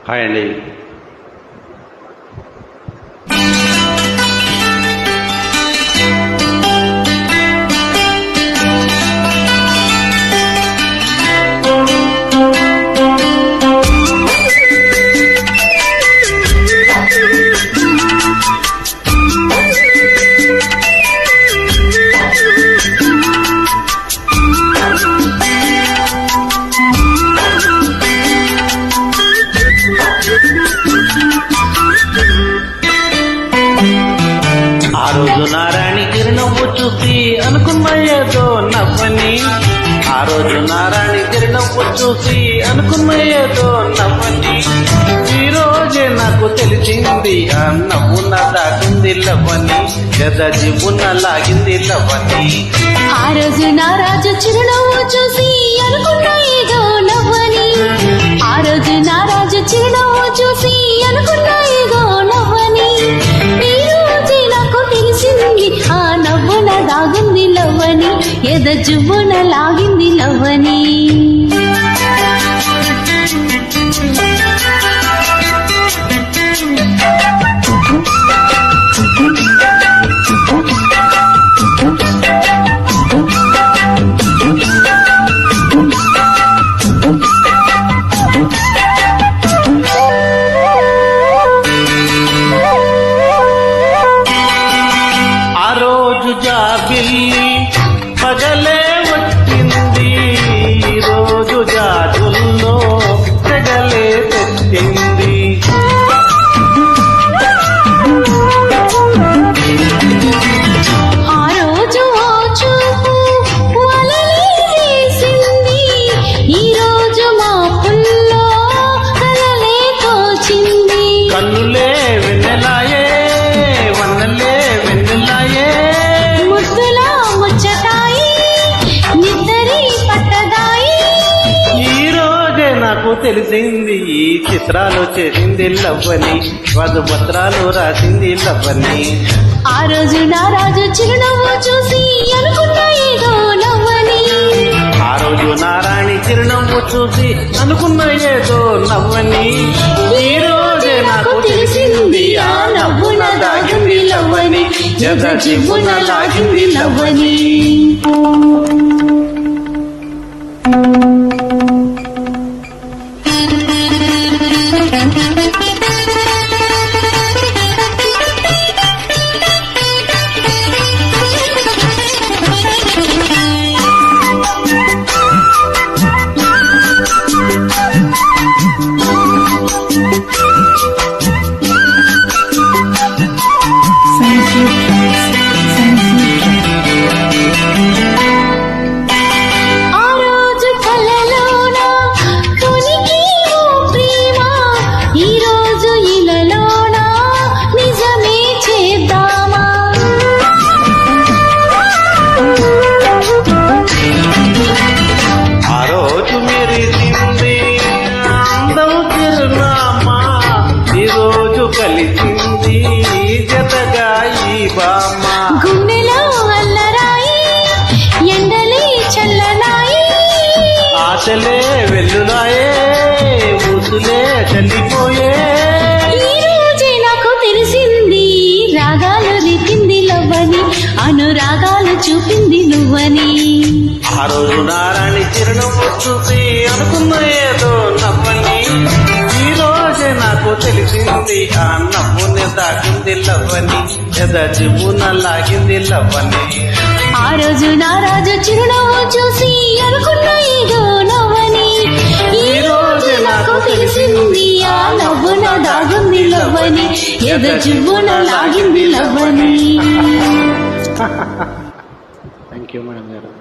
Hi అండి. ఆ రోజు నారాయణ చిరునవ్వు చూసి అనుకున్న ఏదో నవ్వని, ఆ రోజు నారాయణ చిరునవ్వు చూసి అనుకున్న ఏదో నవ్వని, ఈ రోజే నాకు తెలిసింది ఆ నవ్వు నా దాటింది లవ్వని, గద జీవున లాగింది లవ్వని. ఆ రోజు నారాజు చిరునవ్వు చూసి అనుకున్న ఏదో నవ్వని, ఆ రోజు నారాజు చిరునవ్వు చూసి అనుకున్న ఏదో నవ్వని, ఈ రోజే నాకు తెలిసింది ఆ నవ్వున దాగింది లవ్వని, ఎద జువ్వున లాగింది లవ్వని. జాబిల్లి పగలే వచ్చింది, ఈ రోజు జాజుల్లో తెగలే తెచ్చింది. ఆ రోజు చూపు వలలే వేసింది, ఈ రోజు మా పుల్లో కలలే తోచింది. కన్నులే వెన్నెలాయే వన్నెలే వెన్నెలాయే, నాకు తెలిసింది ఈ చిత్రాలు చేసింది లవ్వని, వధుపత్రాలు రాసింది లవ్వని. ఆ రోజు నారాజు చిరునవ్వు చూసి అనుకున్న ఏదో నవ్వని, ఆ రోజు నారాయణ చిరునవ్వు చూసి అనుకున్న ఏదో నవ్వని, ఈ రోజే నాకు తెలిసింది ఆ నవ్వున దాగింది లవ్వని, జగ జీవున లాగింది లవ్వని. కలిసింది జతగా ఈ బామ్మ, గుండెలో అల్లరాయి ఎండలే చల్లనాయి, ఆశలే వెల్లులాయే ఊసులే చల్లిపోయే. ఈ రోజే నాకు తెలిసింది రాగాలు రిపింది లవ్వని, అనురాగాలు చూపింది నువ్వని. ఆ రోజు నారాయణ చిరునవ్వు చూసి అనుకున్న ఏదో నవ్వని, ఈ రోజే నాకు తెలిసింది ఆ నవ్వుని దాగింది లవ్వని, ఎద జీవున లాగింది లవ్వని. ఆ రోజు నారాజు చిరునవ్వు చూసి అనుకున్న ఏదో నవ్వని, ఈ రోజే నాకు తెలిసింది ఆ నవ్వున దాగింది లవ్వని, ఎద జీవున లాగింది లవ్వని. థ్యాంక్ యూ మేడం గారు.